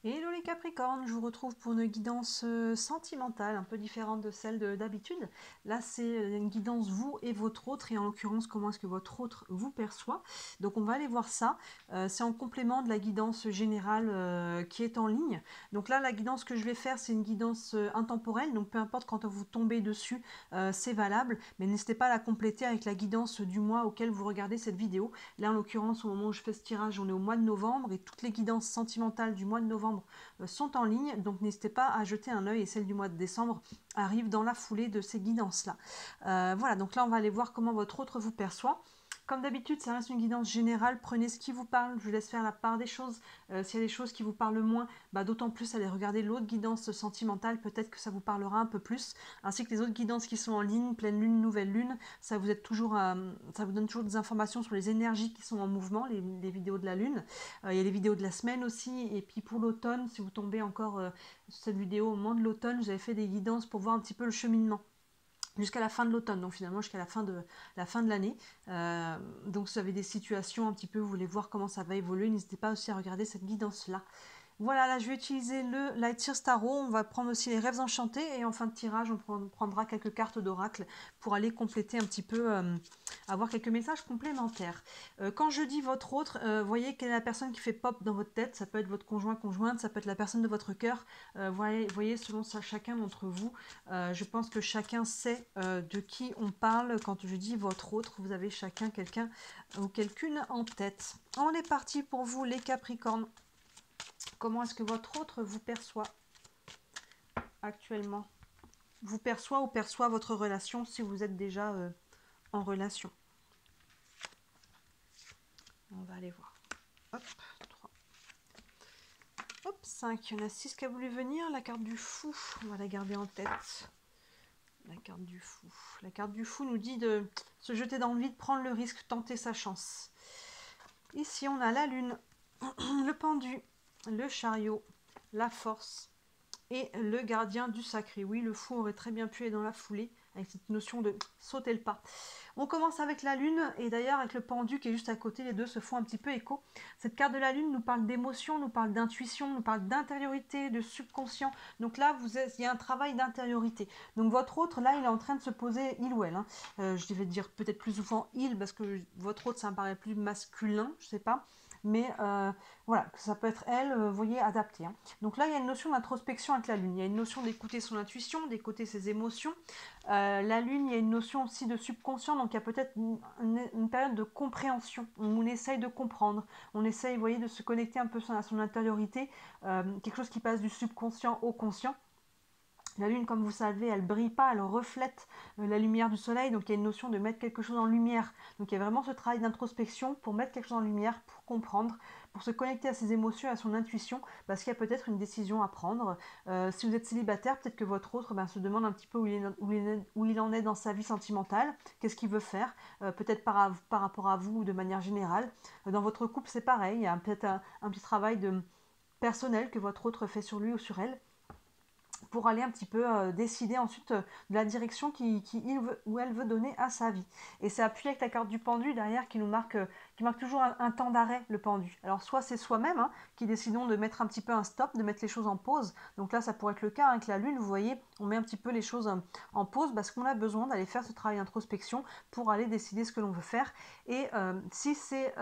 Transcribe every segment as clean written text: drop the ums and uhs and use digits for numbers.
Hello les Capricornes, je vous retrouve pour une guidance sentimentale, un peu différente de celle d'habitude. Là, c'est une guidance vous et votre autre, et en l'occurrence, comment est-ce que votre autre vous perçoit. Donc, on va aller voir ça. C'est en complément de la guidance générale qui est en ligne. Donc là, la guidance que je vais faire, c'est une guidance intemporelle. Donc, peu importe quand vous tombez dessus, c'est valable. Mais n'hésitez pas à la compléter avec la guidance du mois auquel vous regardez cette vidéo. Là, en l'occurrence, au moment où je fais ce tirage, on est au mois de novembre, et toutes les guidances sentimentales du mois de novembre sont en ligne, donc n'hésitez pas à jeter un œil, et celle du mois de décembre arrive dans la foulée de ces guidances-là. Voilà, donc là on va aller voir comment votre autre vous perçoit. Comme d'habitude, ça reste une guidance générale, prenez ce qui vous parle, je vous laisse faire la part des choses. S'il y a des choses qui vous parlent moins, d'autant plus allez regarder l'autre guidance sentimentale, peut-être que ça vous parlera un peu plus, ainsi que les autres guidances qui sont en ligne, pleine lune, nouvelle lune, ça vous donne toujours des informations sur les énergies qui sont en mouvement, les vidéos de la lune. Il y a les vidéos de la semaine aussi, et puis pour l'automne, si vous tombez encore sur cette vidéo au moment de l'automne, j'avais fait des guidances pour voir un petit peu le cheminement jusqu'à la fin de l'automne, donc finalement jusqu'à la fin de l'année. Donc si vous avez des situations un petit peu, vous voulez voir comment ça va évoluer, n'hésitez pas aussi à regarder cette guidance-là. Voilà, là je vais utiliser le Lightyear Tarot, on va prendre aussi les rêves enchantés, et en fin de tirage on prendra quelques cartes d'oracle pour aller compléter un petit peu, avoir quelques messages complémentaires. Quand je dis votre autre, voyez quelle est la personne qui fait pop dans votre tête, ça peut être votre conjoint, conjointe, ça peut être la personne de votre cœur, voyez selon ça, chacun d'entre vous, je pense que chacun sait de qui on parle. Quand je dis votre autre, vous avez chacun quelqu'un ou quelqu'une en tête. On est parti pour vous les Capricornes. Comment est-ce que votre autre vous perçoit actuellement? Vous perçoit ou perçoit votre relation si vous êtes déjà en relation? On va aller voir. Hop, 3. Hop, 5. Il y en a 6 qui a voulu venir. La carte du fou, on va la garder en tête. La carte du fou. La carte du fou nous dit de se jeter dans le vide, prendre le risque, tenter sa chance. Ici, on a la lune, le pendu, le chariot, la force et le gardien du sacré. Oui, le fou aurait très bien pu être dans la foulée, avec cette notion de sauter le pas. On commence avec la lune, et d'ailleurs avec le pendu qui est juste à côté, les deux se font un petit peu écho. Cette carte de la lune nous parle d'émotion, nous parle d'intuition, nous parle d'intériorité, de subconscient. Donc là, il y a un travail d'intériorité. Donc votre autre, là, il est en train de se poser, il ou elle, hein. Je devais dire peut-être plus souvent il, parce que votre autre, ça me paraît plus masculin, je sais pas. Mais voilà, ça peut être elle, vous voyez, adapté, hein. Donc là, il y a une notion d'introspection avec la lune. Il y a une notion d'écouter son intuition, d'écouter ses émotions. La lune, il y a une notion aussi de subconscient, donc il y a peut-être une période de compréhension, où on essaye de comprendre, on essaye, vous voyez, de se connecter un peu à son intériorité, quelque chose qui passe du subconscient au conscient. La lune, comme vous savez, elle brille pas, elle reflète la lumière du soleil, donc il y a une notion de mettre quelque chose en lumière. Donc il y a vraiment ce travail d'introspection pour mettre quelque chose en lumière, pour comprendre, pour se connecter à ses émotions, à son intuition, parce qu'il y a peut-être une décision à prendre. Si vous êtes célibataire, peut-être que votre autre se demande un petit peu où il en est dans sa vie sentimentale, qu'est-ce qu'il veut faire, peut-être par rapport à vous ou de manière générale. Dans votre couple, c'est pareil, il y a peut-être un petit travail personnel que votre autre fait sur lui ou sur elle, pour aller un petit peu décider ensuite de la direction qu'il ou elle veut donner à sa vie. Et c'est appuyé avec la carte du pendu derrière qui marque toujours un temps d'arrêt, le pendu. Alors soit c'est soi-même, hein, qui décidons de mettre un petit peu un stop, de mettre les choses en pause. Donc là ça pourrait être le cas avec la lune, vous voyez, on met un petit peu les choses en pause parce qu'on a besoin d'aller faire ce travail d'introspection pour aller décider ce que l'on veut faire. Et si c'est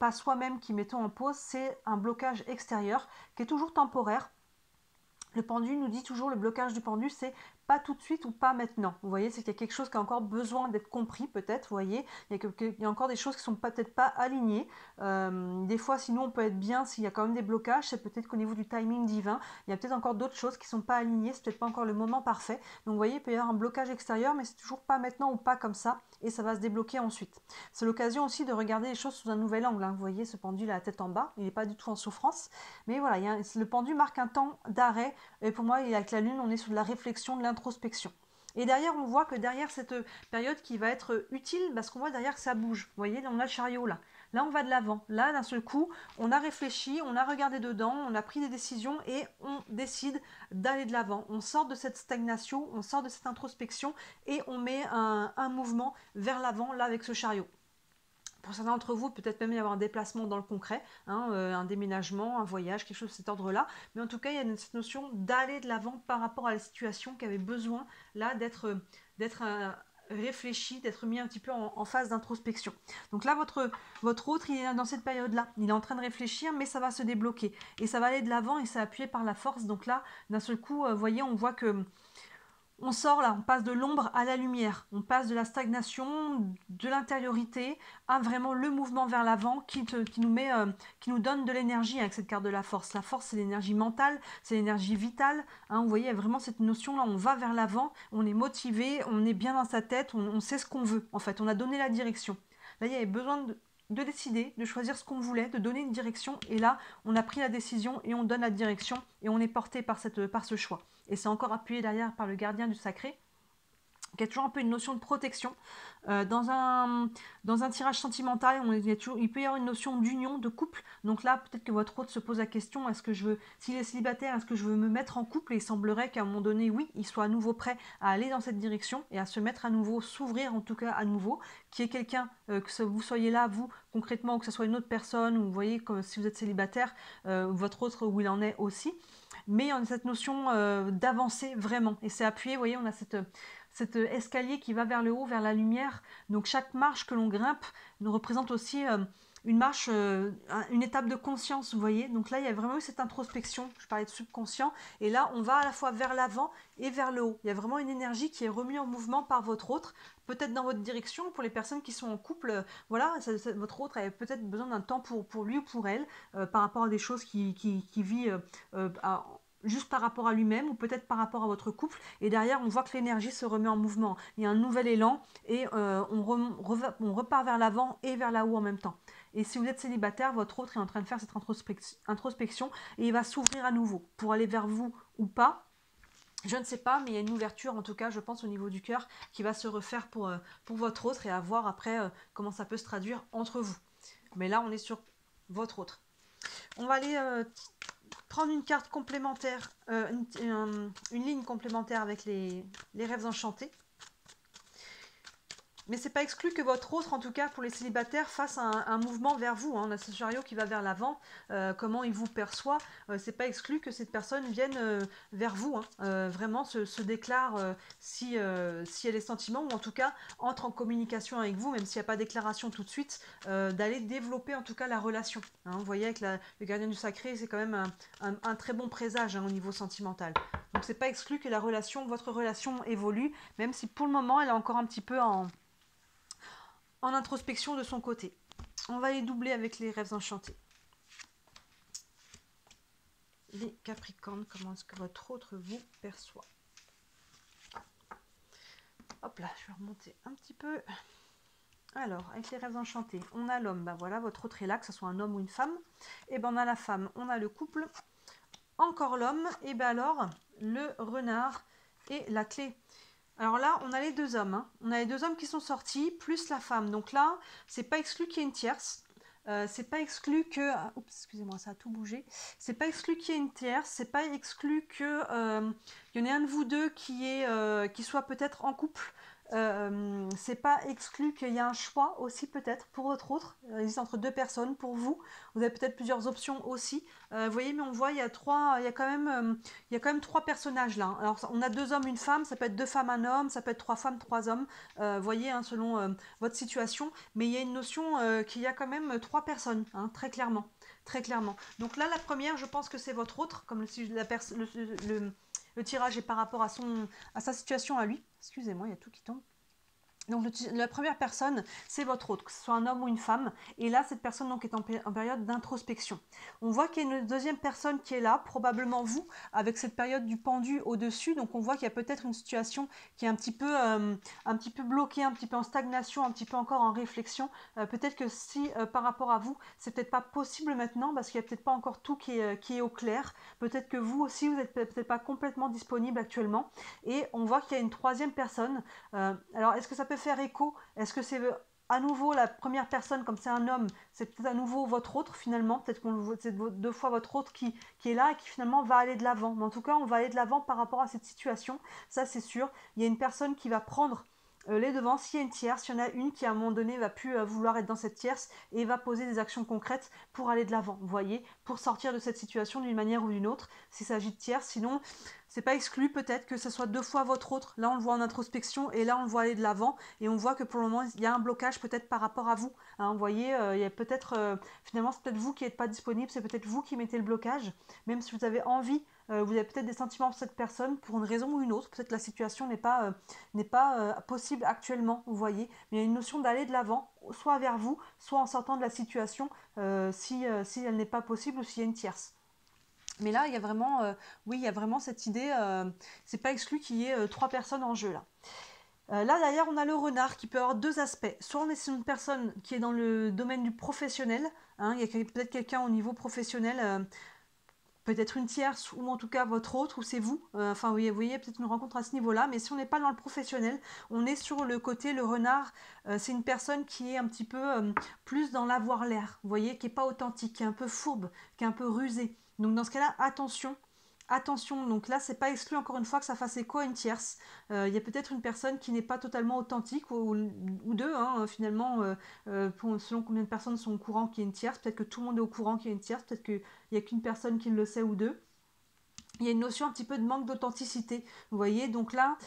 pas soi-même qui mettons en pause, c'est un blocage extérieur qui est toujours temporaire. Le pendu nous dit toujours, le blocage du pendu, c'est pas tout de suite ou pas maintenant. Vous voyez, c'est qu'il y a quelque chose qui a encore besoin d'être compris, peut-être, vous voyez. Il y a encore des choses qui sont peut-être pas alignées. Des fois, sinon, on peut être bien s'il y a quand même des blocages. C'est peut-être qu'au niveau du timing divin, il y a peut-être encore d'autres choses qui sont pas alignées. C'est peut-être pas encore le moment parfait. Donc, vous voyez, il peut y avoir un blocage extérieur, mais c'est toujours pas maintenant ou pas comme ça. Et ça va se débloquer ensuite. C'est l'occasion aussi de regarder les choses sous un nouvel angle, hein. Vous voyez, ce pendu, la tête en bas, il n'est pas du tout en souffrance. Mais voilà, le pendu marque un temps d'arrêt. Et pour moi, avec la lune, on est sur de la réflexion, de l'introspection. Et derrière, on voit que derrière cette période qui va être utile, parce qu'on voit derrière que ça bouge. Vous voyez, là, on a le chariot là. Là, on va de l'avant. Là, d'un seul coup, on a réfléchi, on a regardé dedans, on a pris des décisions et on décide d'aller de l'avant. On sort de cette stagnation, on sort de cette introspection et on met un mouvement vers l'avant, là, avec ce chariot. Pour certains d'entre vous, peut-être même y avoir un déplacement dans le concret, hein, un déménagement, un voyage, quelque chose de cet ordre-là. Mais en tout cas, il y a cette notion d'aller de l'avant par rapport à la situation qui avait besoin là d'être réfléchi, d'être mis un petit peu en phase d'introspection. Donc là, votre autre, il est dans cette période-là. Il est en train de réfléchir, mais ça va se débloquer. Et ça va aller de l'avant et ça va appuyer par la force. Donc là, d'un seul coup, vous voyez, on voit que on sort là, on passe de l'ombre à la lumière, on passe de la stagnation, de l'intériorité, à vraiment le mouvement vers l'avant qui nous donne de l'énergie avec cette carte de la force. La force, c'est l'énergie mentale, c'est l'énergie vitale. Hein, vous voyez, il y a vraiment cette notion-là, on va vers l'avant, on est motivé, on est bien dans sa tête, on sait ce qu'on veut. En fait, on a donné la direction. Là, il y avait besoin de décider, de choisir ce qu'on voulait, de donner une direction. Et là, on a pris la décision et on donne la direction et on est porté par ce choix. Et c'est encore appuyé derrière par le gardien du sacré, qui a toujours un peu une notion de protection. Dans un tirage sentimental, il peut y avoir une notion d'union, de couple. Donc là, peut-être que votre hôte se pose la question, s'il est célibataire, est-ce que je veux me mettre en couple? Et il semblerait qu'à un moment donné, oui, il soit à nouveau prêt à aller dans cette direction et à se mettre à nouveau, s'ouvrir en tout cas à nouveau, qui est quelqu'un, que vous soyez là, vous, concrètement, ou que ce soit une autre personne, ou vous voyez, comme si vous êtes célibataire, votre autre où il en est aussi. Mais on a cette notion d'avancer vraiment. Et c'est appuyé, vous voyez, on a cet escalier qui va vers le haut, vers la lumière. Donc chaque marche que l'on grimpe nous représente aussi une marche, une étape de conscience, vous voyez. Donc là, il y a vraiment eu cette introspection, je parlais de subconscient, et là, on va à la fois vers l'avant et vers le haut. Il y a vraiment une énergie qui est remise en mouvement par votre autre, peut-être dans votre direction, pour les personnes qui sont en couple, voilà, votre autre avait peut-être besoin d'un temps pour lui ou pour elle, par rapport à des choses qui vit juste par rapport à lui-même ou peut-être par rapport à votre couple, et derrière on voit que l'énergie se remet en mouvement, il y a un nouvel élan et on repart vers l'avant et vers là-haut en même temps. Et si vous êtes célibataire, votre autre est en train de faire cette introspection et il va s'ouvrir à nouveau pour aller vers vous ou pas. Je ne sais pas, mais il y a une ouverture, en tout cas, je pense, au niveau du cœur, qui va se refaire pour votre autre, et à voir après comment ça peut se traduire entre vous. Mais là, on est sur votre autre. On va aller prendre une carte complémentaire, une ligne complémentaire avec les rêves enchantés. Mais c'est pas exclu que votre autre, en tout cas pour les célibataires, fasse un mouvement vers vous. Hein. On a ce chariot qui va vers l'avant, comment il vous perçoit. C'est pas exclu que cette personne vienne vers vous. Hein. Vraiment se déclare si elle est sentiment, ou en tout cas entre en communication avec vous, même s'il n'y a pas de déclaration tout de suite, d'aller développer en tout cas la relation. Hein. Vous voyez, avec le gardien du sacré, c'est quand même un très bon présage au niveau sentimental. Donc c'est pas exclu que votre relation évolue, même si pour le moment elle est encore un petit peu en introspection de son côté. On va les doubler avec les rêves enchantés. Les Capricornes, comment est-ce que votre autre vous perçoit? Hop là, je vais remonter un petit peu. Alors, avec les rêves enchantés, on a l'homme, ben voilà, votre autre est là, que ce soit un homme ou une femme. Et ben on a la femme, on a le couple, encore l'homme, et ben alors, le renard et la clé. Alors là, on a les deux hommes. Hein. On a les deux hommes qui sont sortis, plus la femme. Donc là, c'est pas exclu qu'il y ait une tierce. C'est pas exclu que... Oups, excusez-moi, ça a tout bougé. C'est pas exclu qu'il y ait une tierce. C'est pas exclu que y en ait un de vous deux qui soit peut-être en couple. C'est pas exclu qu'il y ait un choix aussi peut-être pour votre autre. Il existe entre deux personnes pour vous. Vous avez peut-être plusieurs options aussi. Vous voyez, mais on voit il y a quand même trois personnages là. Alors on a deux hommes, une femme. Ça peut être deux femmes, un homme. Ça peut être trois femmes, trois hommes. Vous voyez, hein, selon votre situation. Mais il y a une notion qu'il y a quand même trois personnes, hein, très clairement, très clairement. Donc là, la première, je pense que c'est votre autre, comme si le tirage est par rapport à sa situation à lui. Excusez-moi, il y a tout qui tombe. Donc la première personne, c'est votre autre, que ce soit un homme ou une femme. Et là, cette personne donc est en période d'introspection. On voit qu'il y a une deuxième personne qui est là, probablement vous, avec cette période du pendu au-dessus. Donc on voit qu'il y a peut-être une situation qui est un petit peu bloquée, un petit peu en stagnation, un petit peu encore en réflexion. Peut-être que si par rapport à vous, c'est peut-être pas possible maintenant, parce qu'il n'y a peut-être pas encore tout qui est au clair. Peut-être que vous aussi, vous n'êtes peut-être pas complètement disponible actuellement. Et on voit qu'il y a une troisième personne. Alors, est-ce que ça peut faire écho? Est-ce que c'est à nouveau la première personne, comme c'est un homme, c'est peut-être à nouveau votre autre finalement, peut-être que c'est deux fois votre autre qui est là et qui finalement va aller de l'avant. Mais en tout cas, on va aller de l'avant par rapport à cette situation, ça c'est sûr. Il y a une personne qui va prendre les devants, s'il y a une tierce, il y en a une qui à un moment donné va plus vouloir être dans cette tierce et va poser des actions concrètes pour aller de l'avant, vous voyez, pour sortir de cette situation d'une manière ou d'une autre, s'il s'agit de tierce. Sinon, c'est pas exclu peut-être que ce soit 2 fois votre autre. Là, on le voit en introspection et là, on le voit aller de l'avant et on voit que pour le moment, il y a un blocage peut-être par rapport à vous. Hein, vous voyez, il y a peut-être, finalement, c'est peut-être vous qui n'êtes pas disponible, c'est peut-être vous qui mettez le blocage, même si vous avez envie. Vous avez peut-être des sentiments pour cette personne pour une raison ou une autre. Peut-être que la situation n'est pas possible actuellement, vous voyez. Mais il y a une notion d'aller de l'avant, soit vers vous, soit en sortant de la situation, si elle n'est pas possible ou s'il y a une tierce. Mais là, il y a vraiment, oui, il y a vraiment cette idée, c'est pas exclu qu'il y ait 3 personnes en jeu là. Là, d'ailleurs, on a le renard qui peut avoir 2 aspects. Soit on est sur une personne qui est dans le domaine du professionnel, hein, il y a peut-être quelqu'un au niveau professionnel, peut-être une tierce ou en tout cas votre autre ou c'est vous. Enfin, vous voyez peut-être une rencontre à ce niveau-là, mais si on n'est pas dans le professionnel, on est sur le côté, le renard, c'est une personne qui est un petit peu plus dans l'avoir l'air, vous voyez, qui n'est pas authentique, qui est un peu fourbe, qui est un peu rusé. Donc dans ce cas-là, attention. Attention, donc là, c'est pas exclu encore une fois que ça fasse écho à une tierce. Il y a peut-être une personne qui n'est pas totalement authentique, ou deux, hein, finalement, selon combien de personnes sont au courant qu'il y a une tierce. Peut-être que tout le monde est au courant qu'il y a une tierce, peut-être qu'il n'y a qu'une personne qui le sait ou deux. Il y a une notion un petit peu de manque d'authenticité, vous voyez. Donc là,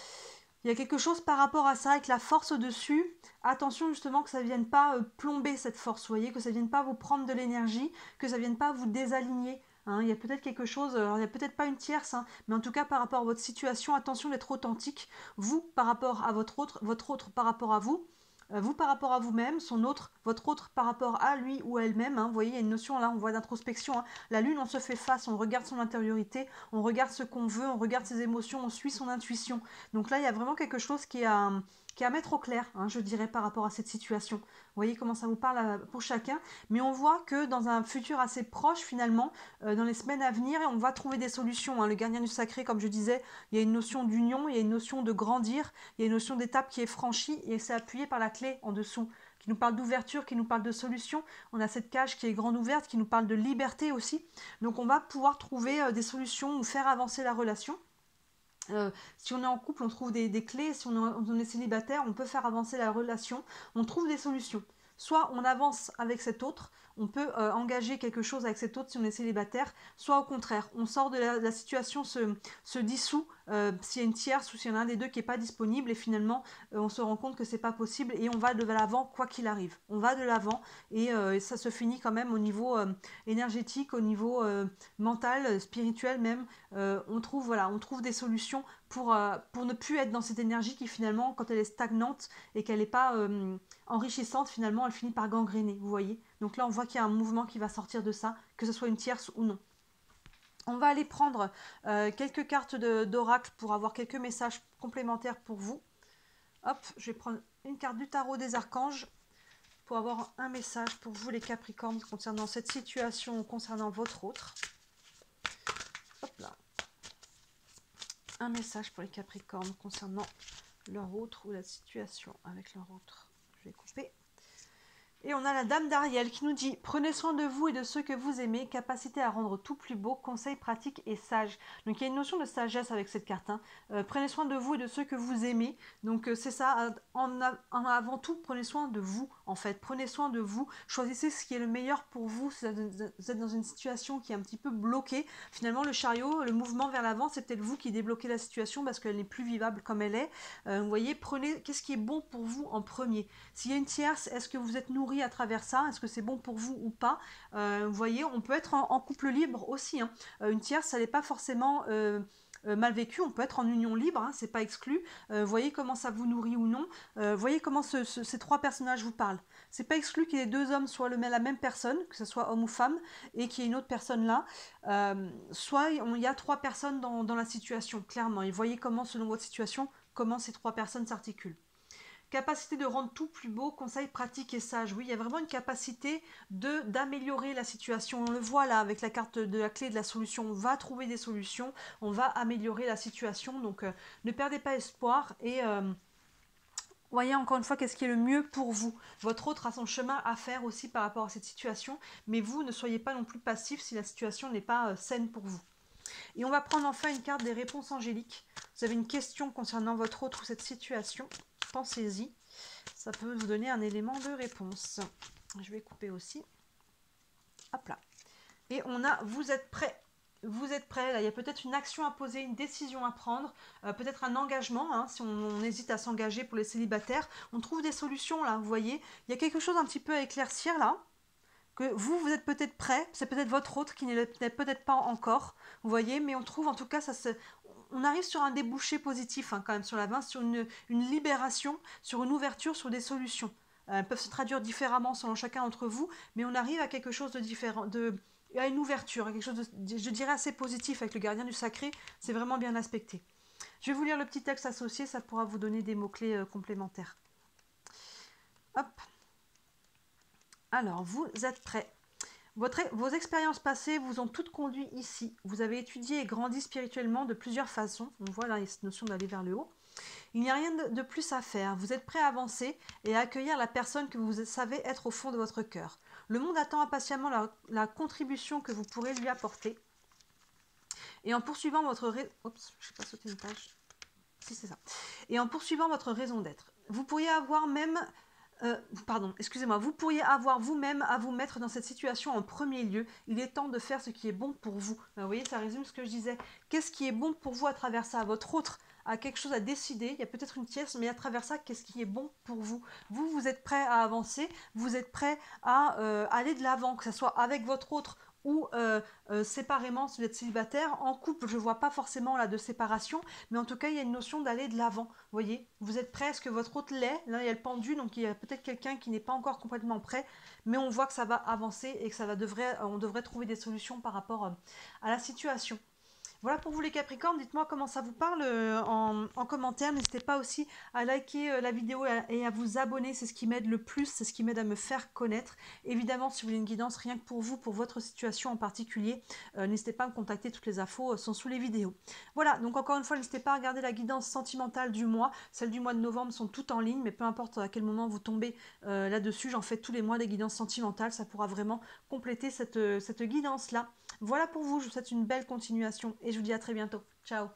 il y a quelque chose par rapport à ça, avec la force au-dessus. Attention justement que ça ne vienne pas plomber cette force, vous voyez, que ça ne vienne pas vous prendre de l'énergie, que ça ne vienne pas vous désaligner. Hein. Il y a peut-être quelque chose, alors il n'y a peut-être pas une tierce, hein, mais en tout cas par rapport à votre situation, attention d'être authentique. Vous par rapport à votre autre par rapport à vous. Vous par rapport à vous-même, votre autre par rapport à lui ou à elle-même. Hein. Vous voyez, il y a une notion là, on voit d'introspection. Hein. La lune, on se fait face, on regarde son intériorité, on regarde ce qu'on veut, on regarde ses émotions, on suit son intuition. Donc là, il y a vraiment quelque chose qui est à mettre au clair, hein, je dirais, par rapport à cette situation. Vous voyez comment ça vous parle pour chacun. Mais on voit que dans un futur assez proche, finalement, dans les semaines à venir, on va trouver des solutions. Hein. Le gardien du sacré, comme je disais, il y a une notion d'union, il y a une notion de grandir, il y a une notion d'étape qui est franchie et c'est appuyé par la clé en dessous qui nous parle d'ouverture, qui nous parle de solution. On a cette cage qui est grande ouverte, qui nous parle de liberté aussi. Donc on va pouvoir trouver des solutions ou faire avancer la relation. Si on est en couple, on trouve des clés. Si on est célibataire, on peut faire avancer la relation. On trouve des solutions. Soit on avance avec cet autre, on peut engager quelque chose avec cet autre si on est célibataire, soit au contraire, on sort de la situation, se dissout s'il y a une tierce ou s'il y en a un des deux qui n'est pas disponible et finalement on se rend compte que c'est pas possible et on va de l'avant quoi qu'il arrive. On va de l'avant et ça se finit quand même au niveau énergétique, au niveau mental, spirituel même. On trouve des solutions pour ne plus être dans cette énergie qui finalement, quand elle est stagnante et qu'elle n'est pas enrichissante, finalement, elle finit par gangréner, vous voyez. Donc là, on voit qu'il y a un mouvement qui va sortir de ça, que ce soit une tierce ou non. On va aller prendre quelques cartes d'oracle pour avoir quelques messages complémentaires pour vous. Hop, je vais prendre une carte du tarot des archanges pour avoir un message pour vous les Capricornes concernant cette situation ou concernant votre autre. Hop là. Un message pour les Capricornes concernant leur autre ou la situation avec leur autre. Je vais couper. Et on a la dame d'Ariel qui nous dit « Prenez soin de vous et de ceux que vous aimez, capacité à rendre tout plus beau, conseils pratiques et sages. » Donc il y a une notion de sagesse avec cette carte. Hein. Prenez soin de vous et de ceux que vous aimez. Donc c'est ça, avant tout, prenez soin de vous en fait. Prenez soin de vous, choisissez ce qui est le meilleur pour vous. Si vous êtes dans une situation qui est un petit peu bloquée, finalement le chariot, le mouvement vers l'avant, c'est peut-être vous qui débloquez la situation parce qu'elle n'est plus vivable comme elle est. Vous voyez, prenez qu'est-ce qui est bon pour vous en premier. S'il y a une tierce, est-ce que vous êtes nourri à travers ça? Est-ce que c'est bon pour vous ou pas? Vous voyez, on peut être en couple libre aussi. Hein. Une tierce, ça n'est pas forcément mal vécu. On peut être en union libre, hein, c'est pas exclu. Voyez comment ça vous nourrit ou non. Voyez comment ces 3 personnages vous parlent. C'est pas exclu que les 2 hommes soient la même personne, que ce soit homme ou femme, et qu'il y ait une autre personne là. Soit il y a 3 personnes dans la situation, clairement. Et voyez comment, selon votre situation, comment ces 3 personnes s'articulent. Capacité de rendre tout plus beau, conseils pratiques et sages. Oui, il y a vraiment une capacité d'améliorer la situation. On le voit là avec la carte de la clé de la solution. On va trouver des solutions, on va améliorer la situation. Donc ne perdez pas espoir et voyez encore une fois qu'est-ce qui est le mieux pour vous. Votre autre a son chemin à faire aussi par rapport à cette situation, mais vous ne soyez pas non plus passif si la situation n'est pas saine pour vous. Et on va prendre enfin une carte des réponses angéliques. Vous avez une question concernant votre autre ou cette situation. pensez-y. Ça peut vous donner un élément de réponse. Je vais couper aussi. Hop là. Et on a, vous êtes prêts. Vous êtes prêts, là, il y a peut-être une action à poser, une décision à prendre, peut-être un engagement, hein, si on hésite à s'engager pour les célibataires. On trouve des solutions, là, vous voyez. Il y a quelque chose un petit peu à éclaircir, là, que vous êtes peut-être prêts, c'est peut-être votre autre qui n'est peut-être pas encore, vous voyez, mais on trouve, en tout cas, on arrive sur un débouché positif, hein, quand même, sur la 20, sur une libération, sur une ouverture, sur des solutions. Elles peuvent se traduire différemment selon chacun d'entre vous, mais on arrive à quelque chose de différent, à une ouverture, à quelque chose de, je dirais, assez positif avec le gardien du sacré. C'est vraiment bien aspecté. Je vais vous lire le petit texte associé, ça pourra vous donner des mots-clés complémentaires. Hop. Alors, vous êtes prêts. Vos expériences passées vous ont toutes conduit ici. Vous avez étudié et grandi spirituellement de plusieurs façons. On voit là cette notion d'aller vers le haut. Il n'y a rien de plus à faire. Vous êtes prêt à avancer et à accueillir la personne que vous savez être au fond de votre cœur. Le monde attend impatiemment la contribution que vous pourrez lui apporter. Et en poursuivant votre Et en poursuivant votre raison d'être, vous pourriez avoir même vous pourriez avoir vous-même à vous mettre dans cette situation en premier lieu. Il est temps de faire ce qui est bon pour vous. Vous voyez, ça résume ce que je disais. Qu'est-ce qui est bon pour vous à travers ça? Votre autre a quelque chose à décider. Il y a peut-être une tierce, mais à travers ça, qu'est-ce qui est bon pour vous? Vous êtes prêt à avancer. Vous êtes prêt à aller de l'avant, que ce soit avec votre autre ou séparément si vous êtes célibataire. En couple, je ne vois pas forcément là de séparation, mais en tout cas, il y a une notion d'aller de l'avant. Vous voyez, vous êtes prêt à ce que votre autre l'est. Là, il y a le pendu, donc il y a peut-être quelqu'un qui n'est pas encore complètement prêt, mais on voit que ça va avancer et que on devrait trouver des solutions par rapport à la situation. Voilà pour vous les Capricornes, dites-moi comment ça vous parle en commentaire. N'hésitez pas aussi à liker la vidéo et à vous abonner, c'est ce qui m'aide le plus, c'est ce qui m'aide à me faire connaître. Évidemment, si vous voulez une guidance rien que pour vous, pour votre situation en particulier, n'hésitez pas à me contacter, toutes les infos sont sous les vidéos. Voilà, donc encore une fois, n'hésitez pas à regarder la guidance sentimentale du mois. Celles du mois de novembre sont toutes en ligne, mais peu importe à quel moment vous tombez là-dessus, j'en fais tous les mois des guidances sentimentales, ça pourra vraiment compléter cette guidance-là. Voilà pour vous, je vous souhaite une belle continuation et je vous dis à très bientôt. Ciao!